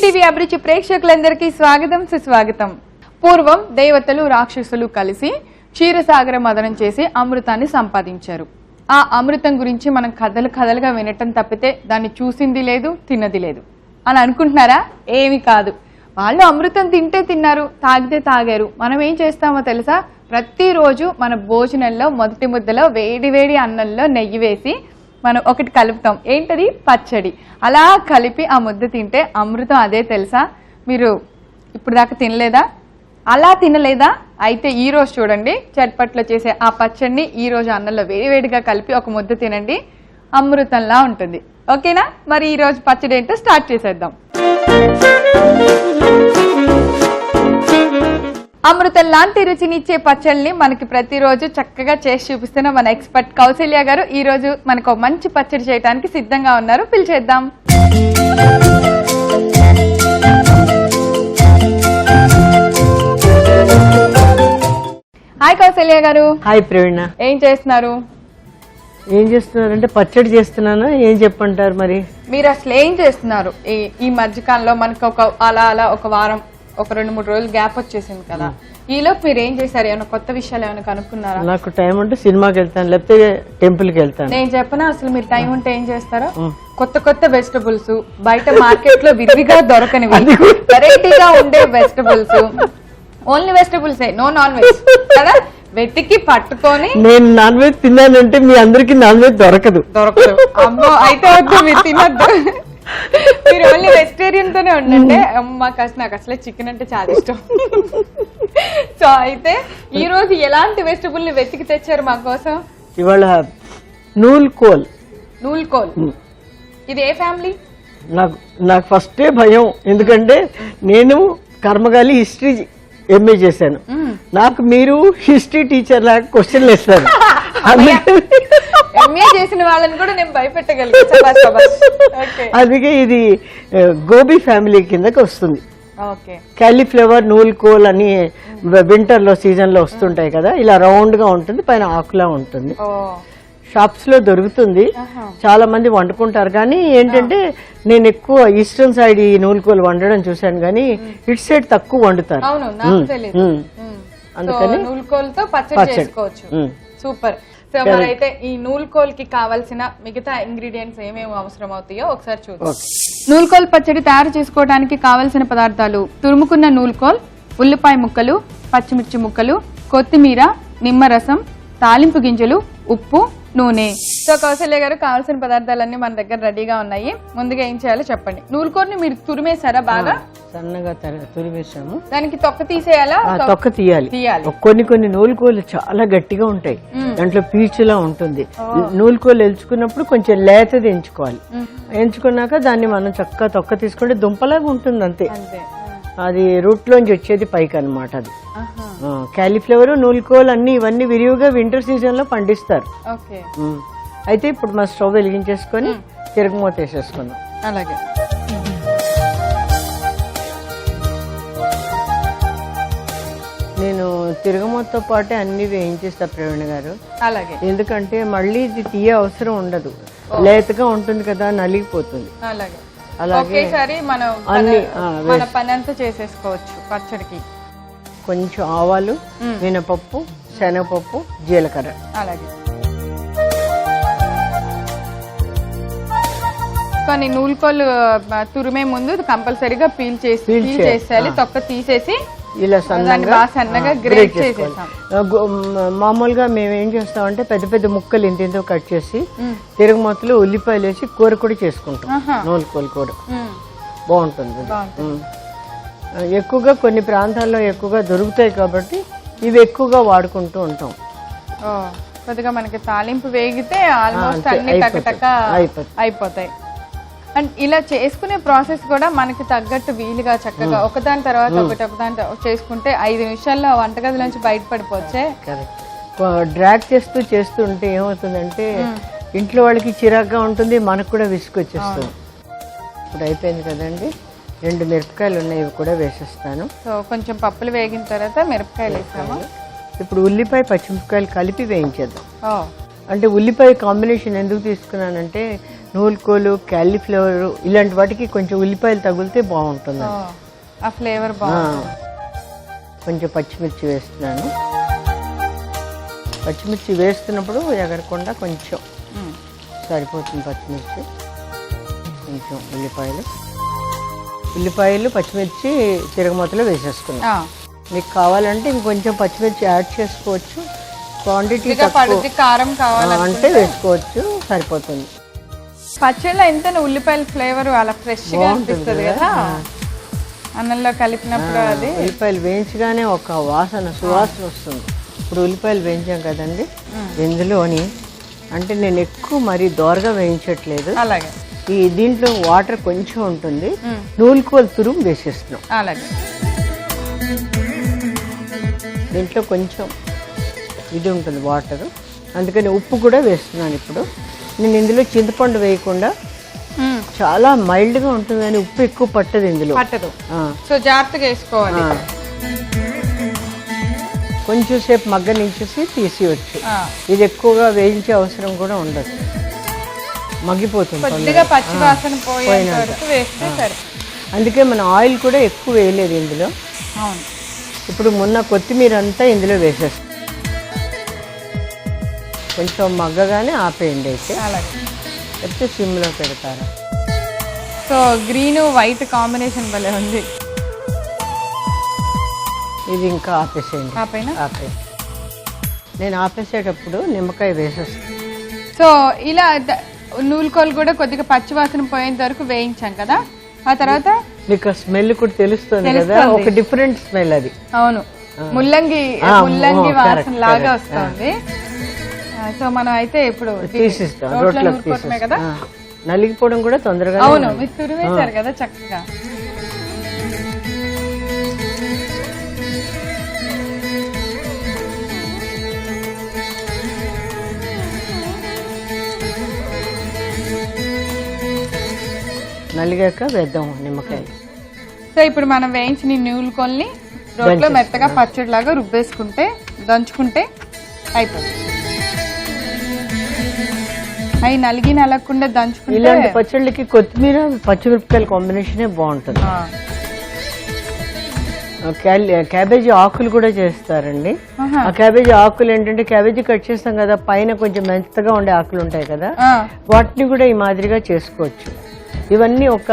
TV అభిరుచి ప్రేక్షకులందరికీ స్వాగతం సుస్వాగతం. పూర్వం దేవతలు రాక్షసులు కలిసి క్షీరసాగర మదనం చేసి అమృతాన్ని సంపాదించారు. ఆ అమృతం గురించి మనం కథలుగా వినటం తప్పితే దాన్ని చూసింది లేదు, తిన్నది లేదు అని అనుకుంటున్నారా? ఏమి కాదు. వాళ్ళు అమృతం తింటే తిన్నారు, తాగితే తాగారు. మనం ఏం చేస్తామో తెలుసా? ప్రతిరోజు మన భోజనంలో మొదటి ముద్దలో వేడి వేడి అన్నంలో నెయ్యి వేసి మనం ఒకటి కలుపుతాం. ఏంటది? పచ్చడి. అలా కలిపి ఆ ముద్ద తింటే అమృతం అదే తెలుసా? మీరు ఇప్పుడు దాకా తినలేదా? అలా తినలేదా? అయితే ఈ రోజు చూడండి, చట్పట్లో చేసే ఆ పచ్చడిని ఈ రోజు అన్నంలో వేడివేడిగా కలిపి ఒక ముద్ద తినండి, అమృతంలా ఉంటుంది. ఓకేనా? మరి ఈ రోజు పచ్చడి ఏంటో స్టార్ట్ చేసేద్దాం. అమృతం లాంటి రుచినిచ్చే పచ్చళ్ళని మనకి ప్రతిరోజు చక్కగా చేసి చూపిస్తున్న మన ఎక్స్పర్ట్ కౌసల్య గారు ఈ రోజు మనకు మంచి పచ్చడి చేయడానికి సిద్ధంగా ఉన్నారు. పిలిచేద్దాం. హాయ్ కౌసల్య గారు. హాయ్ ప్రవీణ. ఏం చేస్తున్నారు? అంటే పచ్చడి చేస్తున్నాను. ఏం చెప్పంటారు మరి? మీరు అసలు ఏం చేస్తున్నారు? ఈ మధ్యకాలంలో మనకు అలా ఒక వారం, ఒక 2-3 రోజులు గ్యాప్ వచ్చేసింది కదా, ఈలోపు మీరు ఏం చేశారు? ఏమైనా కొత్త విషయాలు ఏమైనా కనుక్కున్నారా? నాకు టైం ఉంటే సినిమాకి వెళ్తాను, లేకపోతే టెంపుల్ కి వెళ్తాను. నేను చెప్పనా అసలు మీరు టైం ఉంటే ఏం చేస్తారో? కొత్త వెజిటబుల్స్ బయట మార్కెట్ లో విరివిగా దొరకనివి, వెరైటీగా ఉండే vegetables, only vegetables, no non veg కదా, వెతికి పట్టుకొని. నేను నాన్ వెజ్ తిన్నానంటే మీ అందరికి నాన్ వెజ్ దొరకదు. అమ్మో, అయితే వద్దు, మీరు తినద్దు. మీరు ఓన్లీ వెజిటేరియన్ తోనే ఉండండి. నాకు అసలే చికెన్ అంటే చాలా ఇష్టం. సో అయితే ఈ రోజు ఎలాంటి వెజిటబుల్ ని వెతికి తెచ్చారు మా కోసం? ఇవాళ నూల్కోల్. ఇది ఏ ఫ్యామిలీ? నాకు ఫస్టే భయం, ఎందుకంటే నేను కర్మగాలి హిస్టరీ ఎంఏ చేశాను. నాకు మీరు హిస్టరీ టీచర్ లాగా క్వశ్చన్లు వేస్తారు. ఎంఏ చేసిన వాళ్ళని కూడా నేను భయపెట్టగలిగాను. అందుకే ఇది గోబీ ఫ్యామిలీ కిందకి వస్తుంది. క్యాలీఫ్లవర్, నూల్కోల్ అని వింటర్ లో సీజన్ లో వస్తుంటాయి కదా, ఇలా రౌండ్ గా ఉంటుంది, పైన ఆకులా ఉంటుంది. షాప్స్ లో దొరుకుతుంది, చాలా మంది వండుకుంటారు. కానీ ఏంటంటే నేను ఎక్కువ ఈస్టర్న్ సైడ్ ఈ నూల్కోల్ వండడం చూశాను, కానీ ఇటు సైడ్ తక్కువ వండుతారు. అందుకని నూల్కోల్తో పచ్చడి చేసుకోవచ్చు. సూపర్. సో మరైతే ఈ నూల్కోల్ కి కావాల్సిన మిగతా ఇంగ్రీడియంట్స్ ఏమేమి అవసరం అవుతాయో ఒకసారి చూద్దాం. నూల్కోల్ పచ్చడి తయారు చేసుకోవడానికి కావలసిన పదార్థాలు: తురుముకున్న నూల్కోల్, ఉల్లిపాయ ముక్కలు, పచ్చిమిర్చి ముక్కలు, కొత్తిమీర, నిమ్మరసం, తాలింపు గింజలు, ఉప్పు, నూనె. సో కౌసల్య గారు, కావాల్సిన పదార్థాలన్నీ మన దగ్గర రెడీగా ఉన్నాయి. ముందుగా ఏం చేయాలో చెప్పండి. నూల్కోల్ని మీరు తురిమేశారా? బాగా సన్నగా తురిమేసాము. దానికి తొక్క తీసేయాలా? తొక్క తీయాలి. కొన్ని నూలుకోలు చాలా గట్టిగా ఉంటాయి, దాంట్లో పీచులా ఉంటుంది. నూలుకోలు ఎంచుకున్నప్పుడు కొంచెం లేతది ఎంచుకోవాలి. ఎంచుకున్నాక దాన్ని మనం చక్కగా తొక్క తీసుకుంటే దుంపలాగా ఉంటుంది, అంతే. అది రూట్ లోంచి వచ్చేది పైకి అన్నమాట. అది క్యాలీఫ్లవర్, నూల్కోల్ అన్ని ఇవన్నీ విరివిగా వింటర్ సీజన్ లో పండిస్తారు. అయితే ఇప్పుడు మా స్టవ్ వెలిగించేసుకొని తిరగమూత వేసేసుకున్నాం. అలాగే. నేను తిరగమూతతో పాటే అన్ని వేయించేస్తా ప్రవీణ గారు. అలాగే. ఎందుకంటే మళ్ళీ ఇది తీయ అవసరం ఉండదు, లేతగా ఉంటుంది కదా, నలిగిపోతుంది. అలాగే మన పని అంతా చేసేసుకోవచ్చు పచ్చడికి. కొంచెం ఆవాలు, మినపప్పు, శనగపప్పు, జీలకర్ర. అలాగే. కానీ నూల్కోలు తురిమే ముందు కంపల్సరీగా పీల్ చేసేయాలి, తొక్క తీసేసి ఇలా సన్నగా గ్రేట్ చేసేసాం. మామూలుగా మేము ఏం చేస్తామంటే పెద్ద పెద్ద ముక్కలు ఇంత కట్ చేసి తిరగమూతలు, ఉల్లిపాయలు వేసి కూర కూడా చేసుకుంటాం. నూల్కోలు కూర బాగుంటుంది. ఎక్కువగా కొన్ని ప్రాంతాల్లో ఎక్కువగా దొరుకుతాయి కాబట్టి ఇవి ఎక్కువగా వాడుకుంటూ ఉంటాం. కొద్దిగా మనకి తాలింపు వేగితే ఆల్మోస్ట్ అన్ని టక అయిపోతాయి. అండ్ ఇలా చేసుకునే ప్రాసెస్ కూడా మనకి తగ్గట్టు వీలుగా చక్కగా ఒకదాని తర్వాత ఒకదాని చేసుకుంటే 5 నిమిషాల్లో వంటగది నుంచి బయటపడిపోవచ్చే. డ్రాగ్ చేస్తుంటే ఏమవుతుందంటే ఇంట్లో వాళ్ళకి చిరాగ్గా ఉంటుంది, మనకు కూడా విసుకొచ్చేస్తుంది. ఇప్పుడు అయిపోయింది కదండి. 2 మిరపకాయలు ఉన్నాయి, ఇవి కూడా వేసేస్తాను. సో కొంచెం పప్పులు వేగిన తర్వాత మిరపకాయలు వేసాము. ఇప్పుడు ఉల్లిపాయ, పచ్చిమిరపకాయలు కలిపి వేయించేద్దాం. అంటే ఉల్లిపాయ కాంబినేషన్ ఎందుకు తీసుకున్నానంటే నూలుకోలు, క్యాలీఫ్లవర్ ఇలాంటి వాటికి కొంచెం ఉల్లిపాయలు తగిలితే బాగుంటుంది. ఆ ఫ్లేవర్ బాగుంటుంది. కొంచెం పచ్చిమిర్చి వేస్తున్నాను. పచ్చిమిర్చి వేస్తున్నప్పుడు ఎగరకుండా కొంచెం సరిపోతుంది పచ్చిమిర్చి. కొంచెం ఉల్లిపాయలు పచ్చిమిర్చి తిరగమూతలో వేసేసుకున్నాం. మీకు కావాలంటే ఇంకొంచెం పచ్చిమిర్చి యాడ్ చేసుకోవచ్చు. క్వాంటిటీ కారం కావాలంటే వేసుకోవచ్చు, సరిపోతుంది. పచ్చళ్ళ ఎంత ఉల్లిపాయల ఫ్లేవర్ అలా ఫ్రెష్ గా అనిపిస్తుంది కదా అన్నంలో కలిపినప్పుడు. అది ఉల్లిపాయలు వేయించగానే ఒక సువాసన వస్తుంది. ఇప్పుడు ఉల్లిపాయలు వేయించాం కదండి, ఇందులోని అంటే నేను ఎక్కువ మరీ దోరగా వేయించట్లేదు. అలాగే దీంట్లో వాటర్ కొంచెం ఉంటుంది. నూలుకోలు తురుము వేసేస్తున్నాం. అలాగే దీంట్లో కొంచెం ఇది ఉంటుంది వాటర్, అందుకని ఉప్పు కూడా వేస్తున్నాను. ఇప్పుడు నేను ఇందులో చింతపండు వేయకుండా చాలా మైల్డ్ గా ఉంటుంది, కానీ ఉప్పు ఎక్కువ పట్టదు ఇందులో. సో జాగ్రత్తగా వేసుకోవాలి. కొంచెం సేపు మగ్గనించేసి తీసేయచ్చు. ఇది ఎక్కువగా వేయించే అవసరం కూడా ఉండదు, మగ్గిపోతుంది. అందుకే మనం ఆయిల్ కూడా ఎక్కువ వేయలేదు ఇందులో. ఇప్పుడు మొన్న కొత్తిమీర అంతా ఇందులో వేసేస్తాం. కొంచెం మగ్గగానే ఆపేయండి. అయితే సిమ్లో పెడతారా. సో గ్రీన్ వైట్ కాంబినేషన్ భలే ఉంది. ఇది ఇంకా ఆపేసేయండి. నేను ఆపేసేటప్పుడు నిమ్మకాయ వేసేస్తాను. సో ఇలా నూలుకోలు కూడా కొద్దిగా పచ్చివాసన పోయేంత వరకు వేయించాం కదా. ఆ తర్వాత మీకు స్మెల్ కూడా తెలుస్తుంది కదా, ఒక డిఫరెంట్ స్మెల్ అది. అవును, ముల్లంగి వాసన లాగా వస్తుంది. సో మనం అయితే ఇప్పుడు తీసిస్తాం, రోట్లోకి తీసేస్తాం. నలిగిపోవడం కూడా తొందరగా. అవును, మీరు తురిమేశారు కదా చక్కగా. నలిగాక వేద్దాం నిమ్మకాయ. సో ఇప్పుడు మనం వేయించిన నూలుకోల్ని రోట్లో మెత్తగా పచ్చడిలాగా రుబ్బేసుకుంటే దంచుకుంటే అయిపోతుంది. అవి నలగకుండా దంచుకుంటే. ఇలాంటి పచ్చళ్ళకి కొత్తిమీర పచ్చిమిరపకాయల కాంబినేషనే బాగుంటుంది. క్యాబేజీ ఆకులు కూడా చేస్తారండి. ఆ క్యాబేజీ ఆకులు ఏంటంటే క్యాబేజీ కట్ చేస్తాం కదా, పైన కొంచెం మెత్తగా ఉండే ఆకులు ఉంటాయి కదా, వాటిని కూడా ఈ మాదిరిగా చేసుకోవచ్చు. ఇవన్నీ ఒక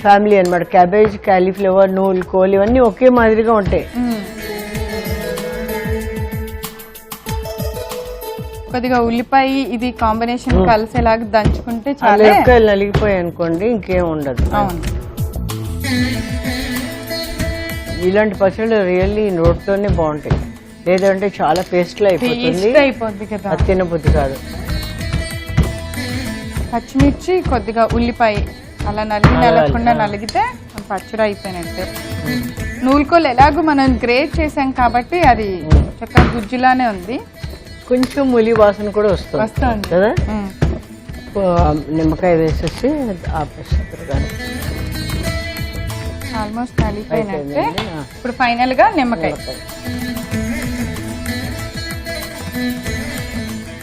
ఫ్యామిలీ అన్నమాట. క్యాబేజ్, క్యాలీఫ్లవర్, నూలుకోలు ఇవన్నీ ఒకే మాదిరిగా ఉంటాయి. కొద్దిగా ఉల్లిపాయ ఇది కాంబినేషన్ కలిసేలాగా దంచుకుంటే చాలా. మిరపకాయలు నలిగిపోయాయి అనుకోండి, ఇంకేం ఉండదు. ఇలాంటి పచ్చళ్ళు రియల్లీ నోట్తోనే బాగుంటాయి, లేదంటే చాలా పేస్ట్లో అయిపోతుంది కదా, అది తినబుద్ధి కాదు. పచ్చిమిర్చి కొద్దిగా ఉల్లిపాయ అలా నలగకుండా నలిగితే పచ్చడి అయిపోయినట్టే. నూలుకోలు ఎలాగో మనం గ్రేట్ చేసాం కాబట్టి అది చక్కగా గుజ్జులానే ఉంది. కొంచెం ములి వాసన కూడా వస్తుంది కదా. నిమ్మకాయ వేసేసి ఆపేస్తారు కానీ ఆల్మోస్ట్ నలిగిపోయినట్టే. ఇప్పుడు ఫైనల్ గా నిమ్మకాయ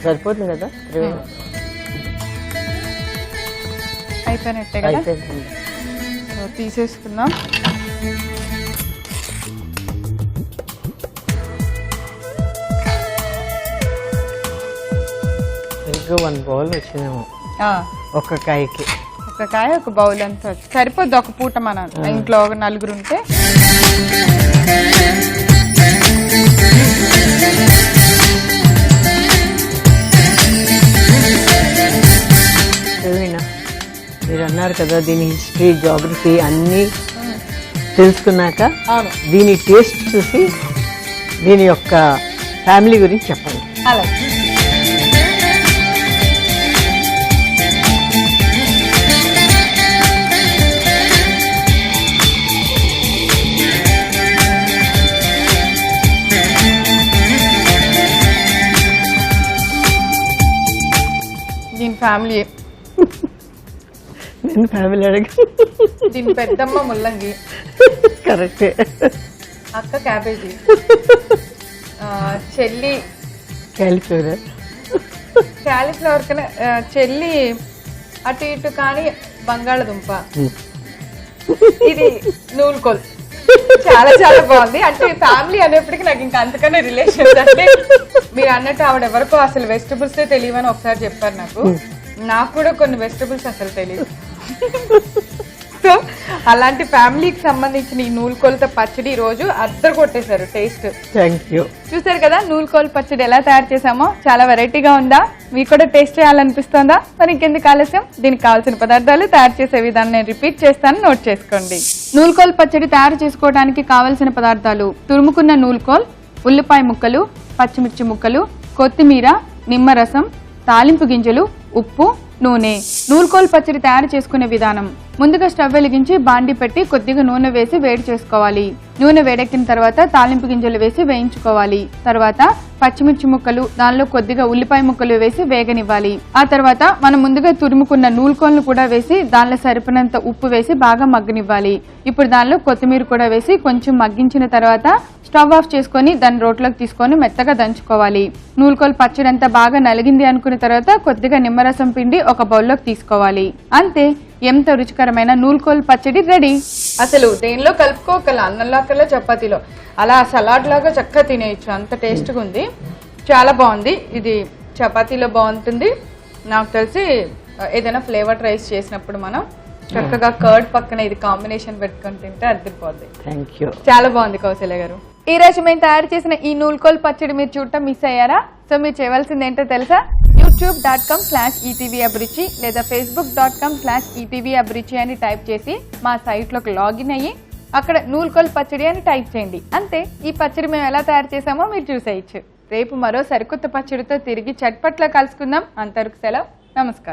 సరిపోతుంది కదా, అయిపోయినట్టే కదా. సో తీసేసుకుందాం. ఇంకా 1 బౌల్ వచ్చిందేమో ఒక కాయకి. ఒక కాయ ఒక బౌల్ అంతా సరిపోద్ది ఒక పూట. మన ఇంట్లో ఒక 4 ఉంటే. మీరు అన్నారు కదా దీని హిస్టరీ, జాగ్రఫీ అన్నీ తెలుసుకున్నాక దీని టేస్ట్ చూసి దీని యొక్క ఫ్యామిలీ గురించి చెప్పండి. అలాగే. దీని ఫ్యామిలీ నేను ఫ్యామిలీ అడిగి దీని పెద్దమ్మ ముల్లంగి, కరెక్టే, అక్క క్యాబేజీ, చెల్లి క్యాలీఫ్లవర్ కన్నా చెల్లి అటు ఇటు కానీ బంగాళదుంప, ఇది నూలుకోల్. చాలా చాలా బాగుంది. అంటే ఫ్యామిలీ అనేప్పటికీ నాకు ఇంకా అంతకన్నా రిలేషన్స్. అంటే మీరు అన్నట్టు ఆవిడ ఎవరికో అసలు వెజిటబుల్స్ తెలియవని ఒకసారి చెప్పారు నాకు కూడా కొన్ని వెజిటబుల్స్ అసలు తెలియదు. సో అలాంటి ఫ్యామిలీకి సంబంధించిన ఈ నూలుకోలతో పచ్చడి ఈ రోజు అద్దరు కొట్టేశారు టేస్ట్. చూసారు కదా నూలుకోలు పచ్చడి ఎలా తయారు చేసామో, చాలా వెరైటీగా ఉందా? మీకు కూడా టేస్ట్ చేయాలనిపిస్తుందా? మరి ఇంకెందుకు ఆలస్యం, దీనికి కావాల్సిన పదార్థాలు తయారు చేసే విధానం నేను రిపీట్ చేస్తాను, నోట్ చేసుకోండి. నూలుకోలు పచ్చడి తయారు చేసుకోవడానికి కావలసిన పదార్థాలు: తురుముకున్న నూలుకోల్, ఉల్లిపాయ ముక్కలు, పచ్చిమిర్చి ముక్కలు, కొత్తిమీర, నిమ్మరసం, తాలింపు గింజలు, ఉప్పు, నూనె. నూలుకోల్ పచ్చడి తయారు చేసుకునే విధానం: ముందుగా స్టవ్ వెలిగించి బాండి పెట్టి కొద్దిగా నూనె వేసి వేడి చేసుకోవాలి. నూనె వేడెక్కిన తర్వాత తాలింపు గింజలు వేసి వేయించుకోవాలి. తర్వాత పచ్చిమిర్చి ముక్కలు, దానిలో కొద్దిగా ఉల్లిపాయ ముక్కలు వేసి వేగనివ్వాలి. ఆ తర్వాత మనం ముందుగా తురుముకున్న నూలుకోలను కూడా వేసి దానిలో సరిపడినంత ఉప్పు వేసి బాగా మగ్గనివ్వాలి. ఇప్పుడు దానిలో కొత్తిమీర కూడా వేసి కొంచెం మగ్గించిన తర్వాత స్టవ్ ఆఫ్ చేసుకొని దాన్ని రోట్లోకి తీసుకొని మెత్తగా దంచుకోవాలి. నూలుకోలు పచ్చడి అంతా బాగా నలిగింది అనుకున్న తర్వాత కొద్దిగా నిమ్మరసం పిండి ఒక బౌల్లోకి తీసుకోవాలి. అంతే, ఎంత రుచికరమైన నూలుకోలు పచ్చడి రెడీ. అసలు దేనిలో కలుపుకోకల, అన్నంలో కల్లా చపాతీలో అలా సలాడ్ లాగా చక్కగా తినేయచ్చు, అంత టేస్ట్గా ఉంది. చాలా బాగుంది. ఇది చపాతీలో బాగుంటుంది. నాకు తెలిసి ఏదైనా ఫ్లేవర్డ్ రైస్ చేసినప్పుడు మనం చక్కగా కర్డ్ పక్కన ఇది కాంబినేషన్ పెట్టుకొని తింటే అదిరిపోద్ది. చాలా బాగుంది కౌశల్య గారు. ఈ రోజు మేము తయారు చేసిన ఈ నూలుకోలు పచ్చడి మీరు చూడటం మిస్ అయ్యారా? సో మీరు చేయవలసింది ఏంటో తెలుసా? youtube.com/ETV అభిరుచి లేదా facebook.com/ETV అభిరుచి అని టైప్ చేసి మా సైట్లోకి లాగిన్ అయ్యి అక్కడ నూలుకోలు పచ్చడి అని టైప్ చేయండి. అంతే, ఈ పచ్చడి మేము ఎలా తయారు చేసామో మీరు చూసేయచ్చు. రేపు మరో సరికొత్త పచ్చడితో తిరిగి చట్పట్లో కలుసుకుందాం. అంతవరకు సెలవు, నమస్కారం.